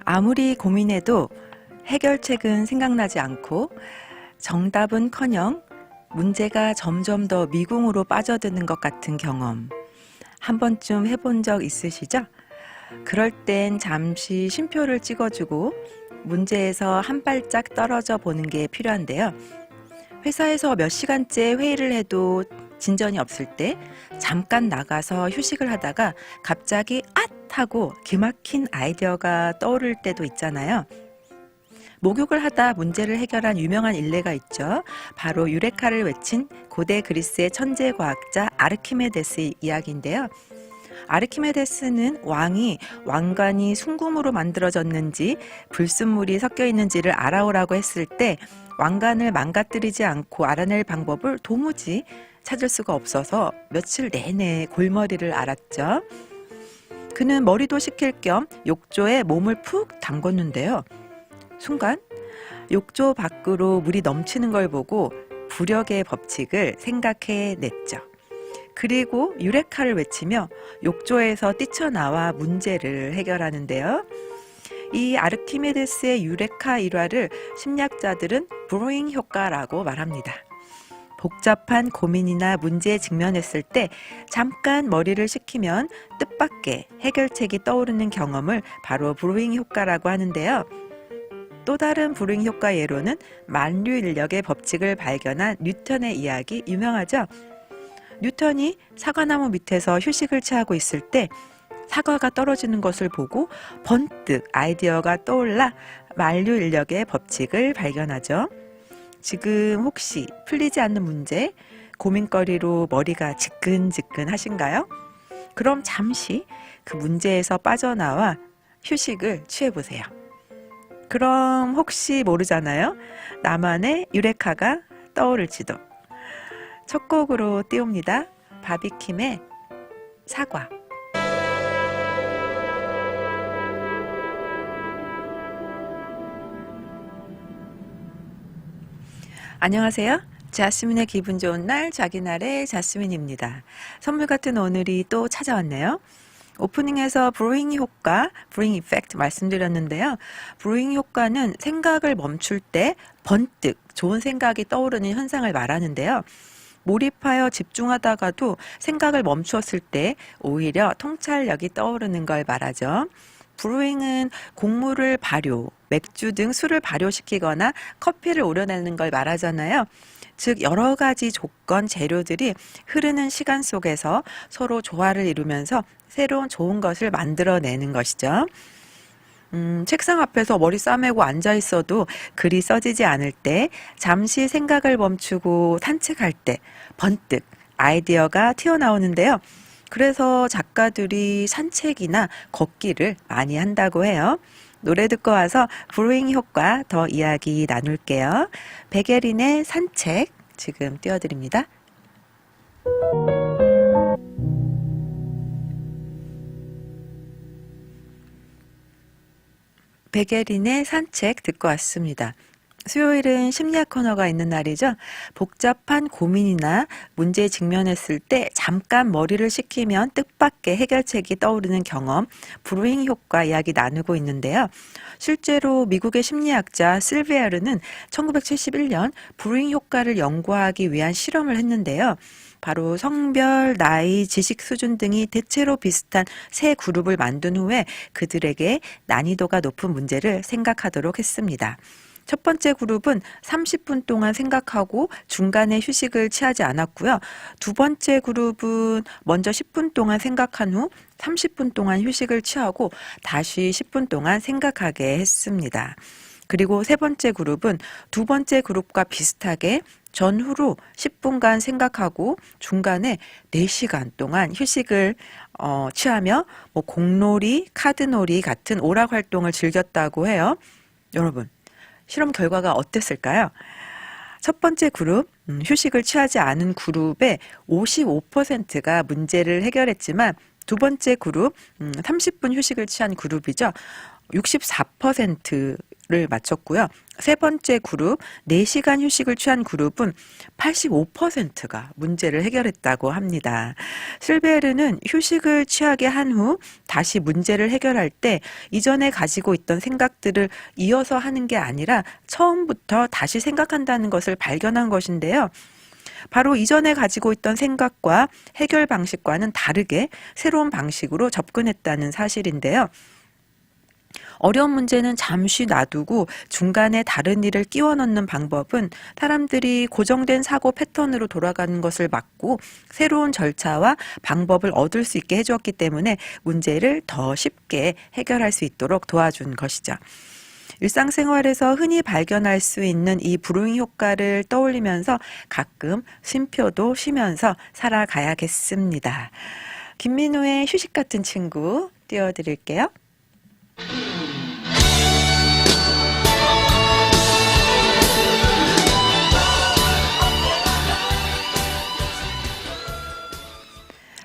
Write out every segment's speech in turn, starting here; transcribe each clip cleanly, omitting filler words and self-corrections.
아무리 고민해도 해결책은 생각나지 않고 정답은커녕 문제가 점점 더 미궁으로 빠져드는 것 같은 경험 한 번쯤 해본 적 있으시죠? 그럴 땐 잠시 쉼표를 찍어주고 문제에서 한 발짝 떨어져 보는 게 필요한데요. 회사에서 몇 시간째 회의를 해도 진전이 없을 때 잠깐 나가서 휴식을 하다가 갑자기 앗! 하고 기막힌 아이디어가 떠오를 때도 있잖아요. 목욕을 하다 문제를 해결한 유명한 일례가 있죠. 바로 유레카를 외친 고대 그리스의 천재 과학자 아르키메데스 이야기인데요. 아르키메데스는 왕이 왕관이 순금으로 만들어졌는지 불순물이 섞여 있는지를 알아오라고 했을 때 왕관을 망가뜨리지 않고 알아낼 방법을 도무지 찾을 수가 없어서 며칠 내내 골머리를 앓았죠. 그는 머리도 식힐 겸 욕조에 몸을 푹 담궜는데요. 순간 욕조 밖으로 물이 넘치는 걸 보고 부력의 법칙을 생각해냈죠. 그리고 유레카를 외치며 욕조에서 뛰쳐나와 문제를 해결하는데요. 이 아르키메데스의 유레카 일화를 심리학자들은 브로잉 효과라고 말합니다. 복잡한 고민이나 문제에 직면했을 때 잠깐 머리를 식히면 뜻밖의 해결책이 떠오르는 경험을 바로 브로잉 효과라고 하는데요. 또 다른 브로잉 효과 예로는 만류인력의 법칙을 발견한 뉴턴의 이야기 유명하죠. 뉴턴이 사과나무 밑에서 휴식을 취하고 있을 때 사과가 떨어지는 것을 보고 번뜩 아이디어가 떠올라 만류인력의 법칙을 발견하죠. 지금 혹시 풀리지 않는 문제, 고민거리로 머리가 지끈지끈 하신가요? 그럼 잠시 그 문제에서 빠져나와 휴식을 취해보세요. 그럼 혹시 모르잖아요. 나만의 유레카가 떠오를지도. 첫 곡으로 띄웁니다. 바비킴의 사과. 안녕하세요. 자스민의 기분 좋은 날, 자기 날의 자스민입니다. 선물 같은 오늘이 또 찾아왔네요. 오프닝에서 브로잉 효과, 브로잉 이펙트 말씀드렸는데요. 브로잉 효과는 생각을 멈출 때 번뜩 좋은 생각이 떠오르는 현상을 말하는데요. 몰입하여 집중하다가도 생각을 멈추었을 때 오히려 통찰력이 떠오르는 걸 말하죠. 브루잉은 곡물을 발효, 맥주 등 술을 발효시키거나 커피를 우려내는 걸 말하잖아요. 즉 여러 가지 조건, 재료들이 흐르는 시간 속에서 서로 조화를 이루면서 새로운 좋은 것을 만들어내는 것이죠. 책상 앞에서 머리 싸매고 앉아 있어도 글이 써지지 않을 때, 잠시 생각을 멈추고 산책할 때 번뜩 아이디어가 튀어나오는데요. 그래서 작가들이 산책이나 걷기를 많이 한다고 해요. 노래 듣고 와서 브로잉 효과 더 이야기 나눌게요. 백예린의 산책 지금 띄워드립니다. 백예린의 산책 듣고 왔습니다. 수요일은 심리학 코너가 있는 날이죠. 복잡한 고민이나 문제에 직면했을 때 잠깐 머리를 식히면 뜻밖의 해결책이 떠오르는 경험, 브로잉 효과 이야기 나누고 있는데요. 실제로 미국의 심리학자 실베아르는 1971년 브로잉 효과를 연구하기 위한 실험을 했는데요. 바로 성별, 나이, 지식 수준 등이 대체로 비슷한 세 그룹을 만든 후에 그들에게 난이도가 높은 문제를 생각하도록 했습니다. 첫 번째 그룹은 30분 동안 생각하고 중간에 휴식을 취하지 않았고요. 두 번째 그룹은 먼저 10분 동안 생각한 후 30분 동안 휴식을 취하고 다시 10분 동안 생각하게 했습니다. 그리고 세 번째 그룹은 두 번째 그룹과 비슷하게 전후로 10분간 생각하고 중간에 4시간 동안 휴식을 취하며 공놀이, 카드놀이 같은 오락 활동을 즐겼다고 해요. 여러분, 실험 결과가 어땠을까요? 첫 번째 그룹, 휴식을 취하지 않은 그룹의 55%가 문제를 해결했지만 두 번째 그룹, 30분 휴식을 취한 그룹이죠. 64% 를 마쳤고요. 세 번째 그룹, 4시간 휴식을 취한 그룹은 85%가 문제를 해결했다고 합니다. 실베르는 휴식을 취하게 한 후 다시 문제를 해결할 때 이전에 가지고 있던 생각들을 이어서 하는 게 아니라 처음부터 다시 생각한다는 것을 발견한 것인데요. 바로 이전에 가지고 있던 생각과 해결 방식과는 다르게 새로운 방식으로 접근했다는 사실인데요. 어려운 문제는 잠시 놔두고 중간에 다른 일을 끼워 넣는 방법은 사람들이 고정된 사고 패턴으로 돌아가는 것을 막고 새로운 절차와 방법을 얻을 수 있게 해주었기 때문에 문제를 더 쉽게 해결할 수 있도록 도와준 것이죠. 일상생활에서 흔히 발견할 수 있는 이 브루잉 효과를 떠올리면서 가끔 쉼표도 쉬면서 살아가야겠습니다. 김민우의 휴식 같은 친구 띄워드릴게요.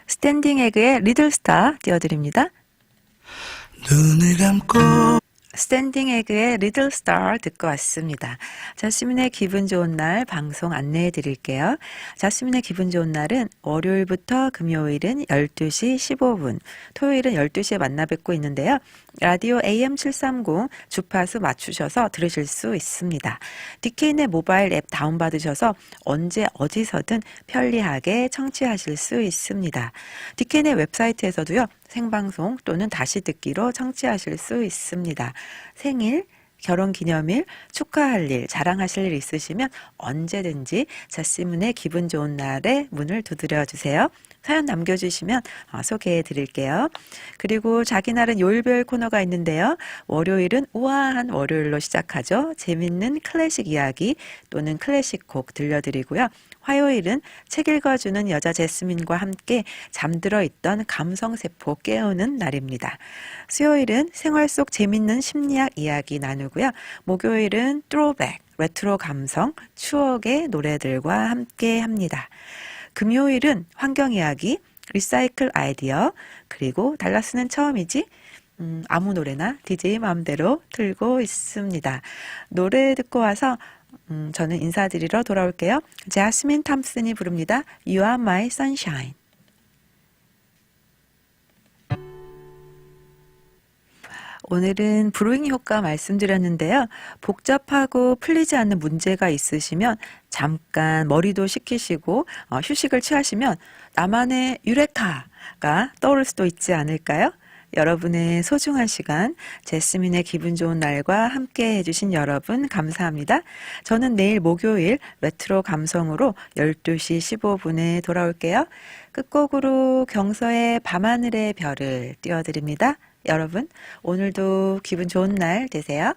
스탠딩 에그의 리틀 스타 띄워드립니다. 눈을 감고 스탠딩 에그의 리틀 스타 듣고 왔습니다. 자스민의 기분 좋은 날 방송 안내해 드릴게요. 자스민의 기분 좋은 날은 월요일부터 금요일은 12시 15분, 토요일은 12시에 만나 뵙고 있는데요. 라디오 AM730 주파수 맞추셔서 들으실 수 있습니다. DKN의 모바일 앱 다운받으셔서 언제 어디서든 편리하게 청취하실 수 있습니다. DKN의 웹사이트에서도요. 생방송 또는 다시 듣기로 청취하실 수 있습니다. 생일, 결혼기념일, 축하할 일, 자랑하실 일 있으시면 언제든지 자스민의 기분 좋은 날에 문을 두드려 주세요. 사연 남겨주시면 소개해 드릴게요. 그리고 자기 날은 요일별 코너가 있는데요. 월요일은 우아한 월요일로 시작하죠. 재밌는 클래식 이야기 또는 클래식 곡 들려드리고요. 화요일은 책 읽어주는 여자 제스민과 함께 잠들어 있던 감성세포 깨우는 날입니다. 수요일은 생활 속 재밌는 심리학 이야기 나누고요. 목요일은 트로백, 레트로 감성, 추억의 노래들과 함께 합니다. 금요일은 환경 이야기, 리사이클 아이디어, 그리고 달라스는 처음이지? 아무 노래나 DJ 마음대로 틀고 있습니다. 노래 듣고 와서 저는 인사드리러 돌아올게요. 자스민 탐슨이 부릅니다. You are my sunshine. 오늘은 브루잉 효과 말씀드렸는데요. 복잡하고 풀리지 않는 문제가 있으시면 잠깐 머리도 식히시고 휴식을 취하시면 나만의 유레카가 떠오를 수도 있지 않을까요? 여러분의 소중한 시간, 제스민의 기분 좋은 날과 함께 해주신 여러분 감사합니다. 저는 내일 목요일 레트로 감성으로 12시 15분에 돌아올게요. 끝곡으로 경서의 밤하늘의 별을 띄워드립니다. 여러분, 오늘도 기분 좋은 날 되세요.